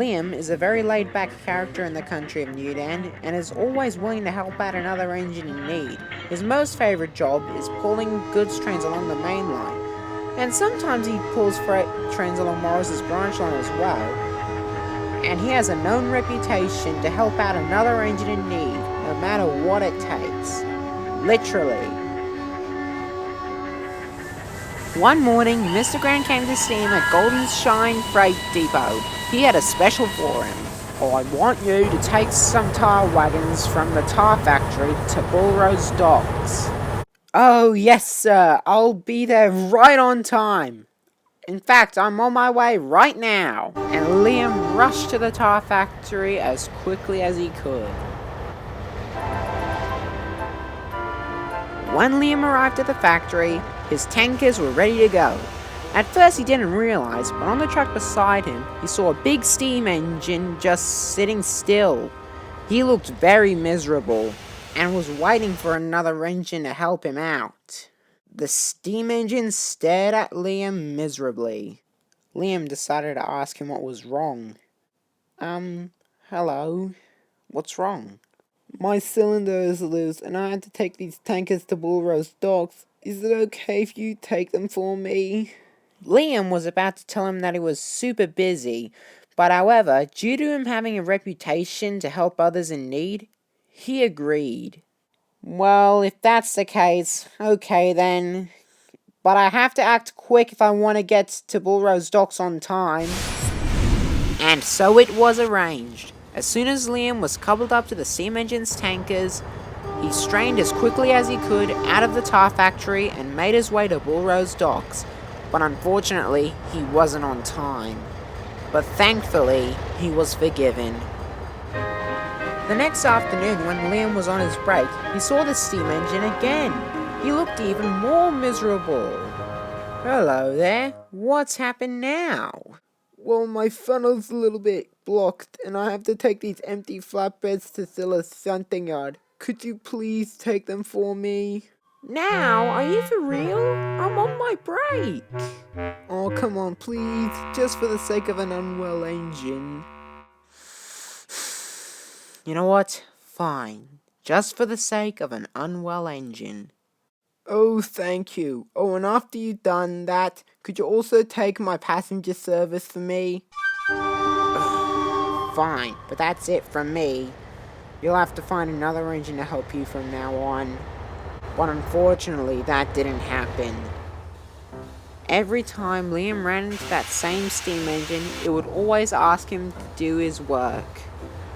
Liam is a very laid-back character in the country of Newdan and is always willing to help out another engine in need. His most favourite job is pulling goods trains along the main line, and sometimes he pulls freight trains along Morris's branch line as well. And he has a known reputation to help out another engine in need, no matter what it takes. Literally. One morning, Mr. Grant came to see him at Golden Shine Freight Depot. He had a special for him. I want you to take some tar wagons from the tar factory to Bullrose Docks. Oh, yes, sir. I'll be there right on time. In fact, I'm on my way right now. And Liam rushed to the tar factory as quickly as he could. When Liam arrived at the factory, his tankers were ready to go. At first he didn't realize, but on the truck beside him, he saw a big steam engine just sitting still. He looked very miserable, and was waiting for another engine to help him out. The steam engine stared at Liam miserably. Liam decided to ask him what was wrong. Hello? What's wrong? My cylinder is loose, and I had to take these tankers to Bullrose Docks. Is it okay if you take them for me? Liam was about to tell him that he was super busy, but however, due to him having a reputation to help others in need, he agreed. Well, if that's the case, okay then. But I have to act quick if I want to get to Bullrose Docks on time. And so it was arranged. As soon as Liam was coupled up to the steam engine's tankers, he strained as quickly as he could out of the tar factory and made his way to Bullrose Docks. But unfortunately, he wasn't on time. But thankfully, he was forgiven. The next afternoon, when Liam was on his break, he saw the steam engine again. He looked even more miserable. Hello there, what's happened now? Well, my funnel's a little bit blocked, and I have to take these empty flatbeds to Silla's shunting yard. Could you please take them for me? Now? Are you for real? I'm on my break. Oh, come on, please. Just for the sake of an unwell engine. You know what? Fine. Just for the sake of an unwell engine. Oh, thank you. Oh, and after you've done that, could you also take my passenger service for me? Fine, but that's it from me. You'll have to find another engine to help you from now on. But unfortunately, that didn't happen. Every time Liam ran into that same steam engine, it would always ask him to do his work.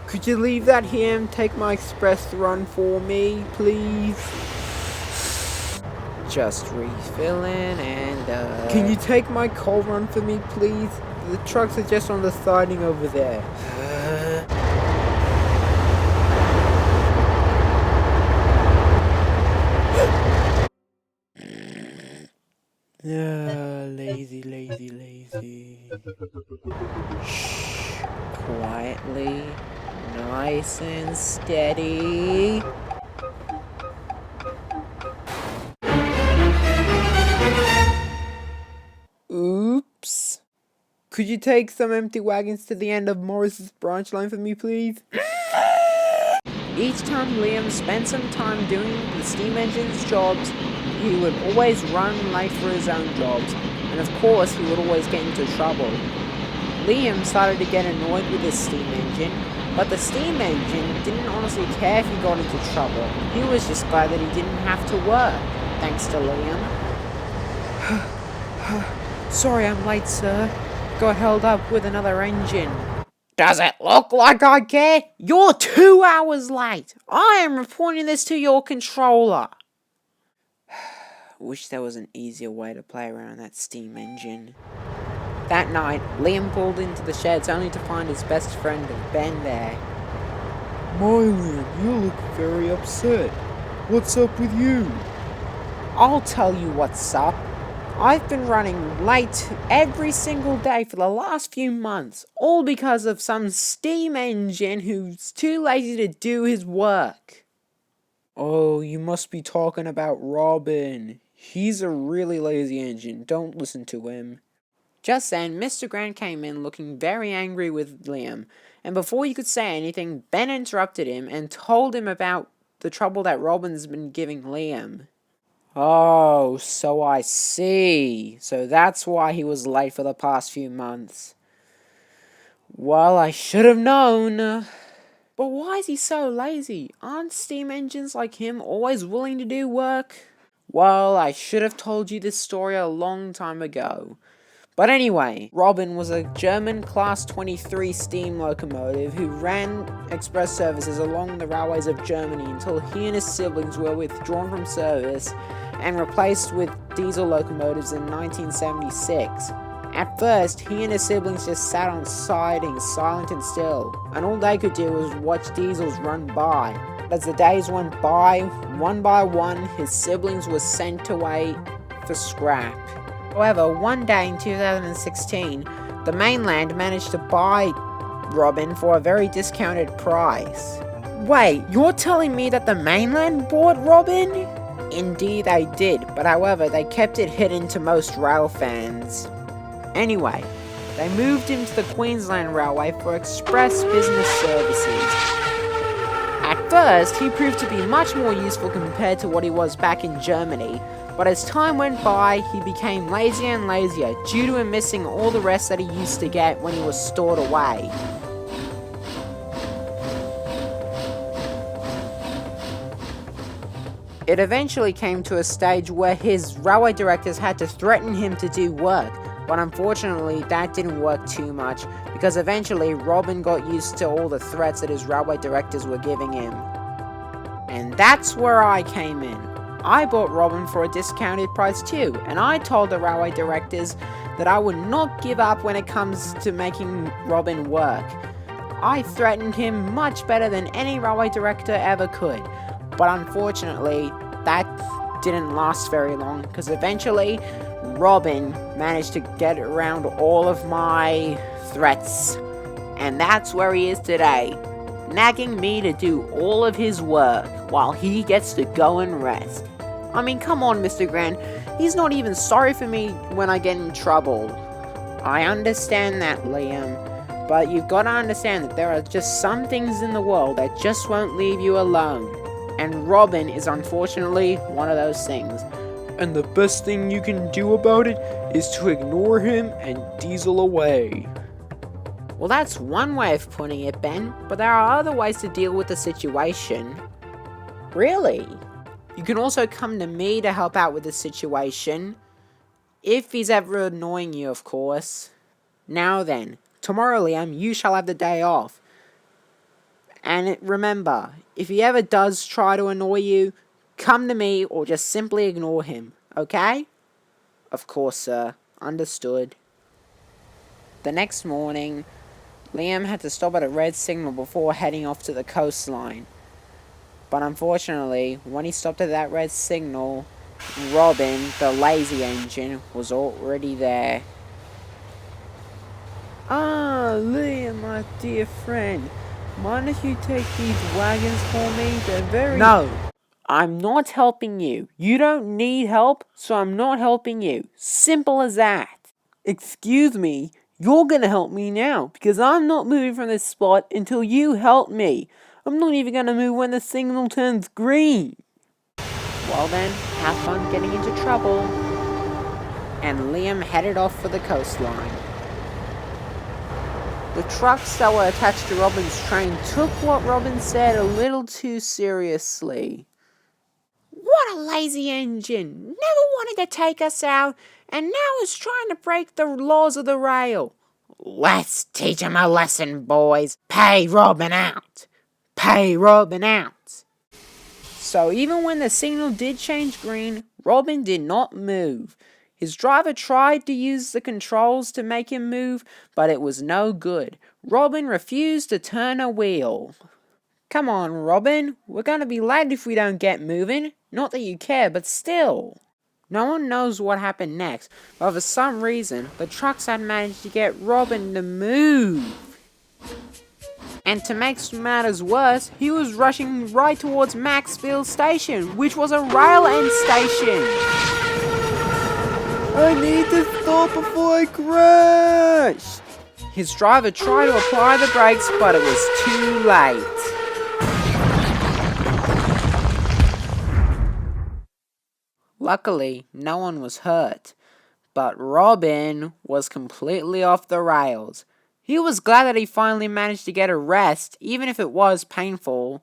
Could you leave that here and take my express run for me, please? Just refilling and, Can you take my coal run for me, please? The trucks are just on the siding over there. Lazy. Shh. Quietly. Nice and steady. Oops. Could you take some empty wagons to the end of Morris's branch line for me, please? Each time Liam spent some time doing the steam engine's jobs, he would always run late for his own jobs, and of course he would always get into trouble. Liam started to get annoyed with his steam engine, but the steam engine didn't honestly care if he got into trouble. He was just glad that he didn't have to work, thanks to Liam. Sorry I'm late, sir. Got held up with another engine. Does it look like I care? You're 2 hours late. I am reporting this to your controller. Wish there was an easier way to play around that steam engine. That night, Liam pulled into the sheds only to find his best friend Ben there. My Liam, you look very upset. What's up with you? I'll tell you what's up. I've been running late every single day for the last few months, all because of some steam engine who's too lazy to do his work. Oh, you must be talking about Robin. He's a really lazy engine. Don't listen to him. Just then, Mr. Grant came in looking very angry with Liam, and before he could say anything, Ben interrupted him and told him about the trouble that Robin's been giving Liam. Oh, so I see. So that's why he was late for the past few months. Well, I should have known. But why is he so lazy? Aren't steam engines like him always willing to do work? Well, I should have told you this story a long time ago. But anyway, Robin was a German Class 23 steam locomotive who ran express services along the railways of Germany until he and his siblings were withdrawn from service and replaced with diesel locomotives in 1976. At first, he and his siblings just sat on sidings, silent and still, and all they could do was watch diesels run by. As the days went by one, his siblings were sent away for scrap. However, one day in 2016, the mainland managed to buy Robin for a very discounted price. Wait, you're telling me that the mainland bought Robin? Indeed they did, but however, they kept it hidden to most rail fans. Anyway, they moved him to the Queensland Railway for express business services. At first, he proved to be much more useful compared to what he was back in Germany, but as time went by, he became lazier and lazier due to him missing all the rest that he used to get when he was stored away. It eventually came to a stage where his railway directors had to threaten him to do work, but unfortunately that didn't work too much, because eventually Robin got used to all the threats that his railway directors were giving him. And that's where I came in. I bought Robin for a discounted price too, and I told the railway directors that I would not give up when it comes to making Robin work. I threatened him much better than any railway director ever could, but unfortunately that didn't last very long, because eventually Robin managed to get around all of my threats, and that's where he is today, nagging me to do all of his work while he gets to go and rest. I mean, come on, Mr. Grant, he's not even sorry for me when I get in trouble. I understand that, Liam, but you've got to understand that there are just some things in the world that just won't leave you alone, and Robin is unfortunately one of those things. And the best thing you can do about it is to ignore him and diesel away. Well, that's one way of putting it, Ben, but there are other ways to deal with the situation. Really? You can also come to me to help out with the situation. If he's ever annoying you, of course. Now then, tomorrow, Liam, you shall have the day off. And remember, if he ever does try to annoy you, come to me or just simply ignore him, okay? Of course, sir. Understood. The next morning, Liam had to stop at a red signal before heading off to the coastline. But unfortunately, when he stopped at that red signal, Robin, the lazy engine, was already there. Ah, Liam, my dear friend. Mind if you take these wagons for me? They're very... No, I'm not helping you. You don't need help, so I'm not helping you. Simple as that. Excuse me, you're gonna help me now, because I'm not moving from this spot until you help me. I'm not even gonna move when the signal turns green. Well then, have fun getting into trouble. And Liam headed off for the coastline. The trucks that were attached to Robin's train took what Robin said a little too seriously. What a lazy engine! Never wanted to take us out, and now is trying to break the laws of the rail. Let's teach him a lesson, boys. Pay Robin out. Pay Robin out. So even when the signal did change green, Robin did not move. His driver tried to use the controls to make him move, but it was no good. Robin refused to turn a wheel. Come on, Robin. We're gonna be late if we don't get moving. Not that you care, but still. No one knows what happened next, but for some reason, the trucks had managed to get Robin to move. And to make matters worse, he was rushing right towards Maxfield Station, which was a rail end station. I need to stop before I crash! His driver tried to apply the brakes, but it was too late. Luckily, no one was hurt, but Robin was completely off the rails. He was glad that he finally managed to get a rest, even if it was painful.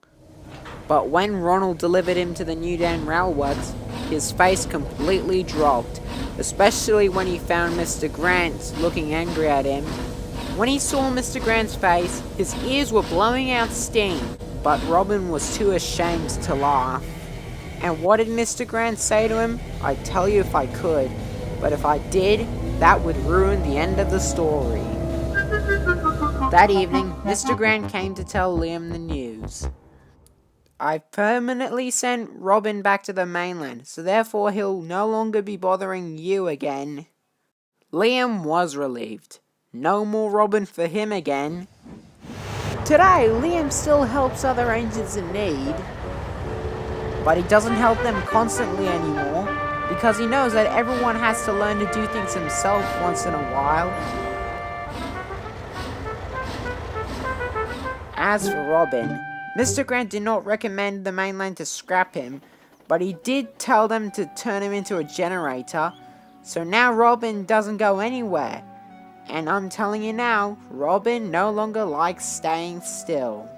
But when Ronald delivered him to the New Dam Railworks, his face completely dropped, especially when he found Mr. Grant looking angry at him. When he saw Mr. Grant's face, his ears were blowing out steam, but Robin was too ashamed to laugh. And what did Mr. Grant say to him? I'd tell you if I could, but if I did, that would ruin the end of the story. That evening, Mr. Grant came to tell Liam the news. I've permanently sent Robin back to the mainland, so therefore he'll no longer be bothering you again. Liam was relieved. No more Robin for him again. Today, Liam still helps other rangers in need, but he doesn't help them constantly anymore, because he knows that everyone has to learn to do things himself once in a while. As for Robin, Mr. Grant did not recommend the mainland to scrap him, but he did tell them to turn him into a generator, so now Robin doesn't go anywhere. And I'm telling you now, Robin no longer likes staying still.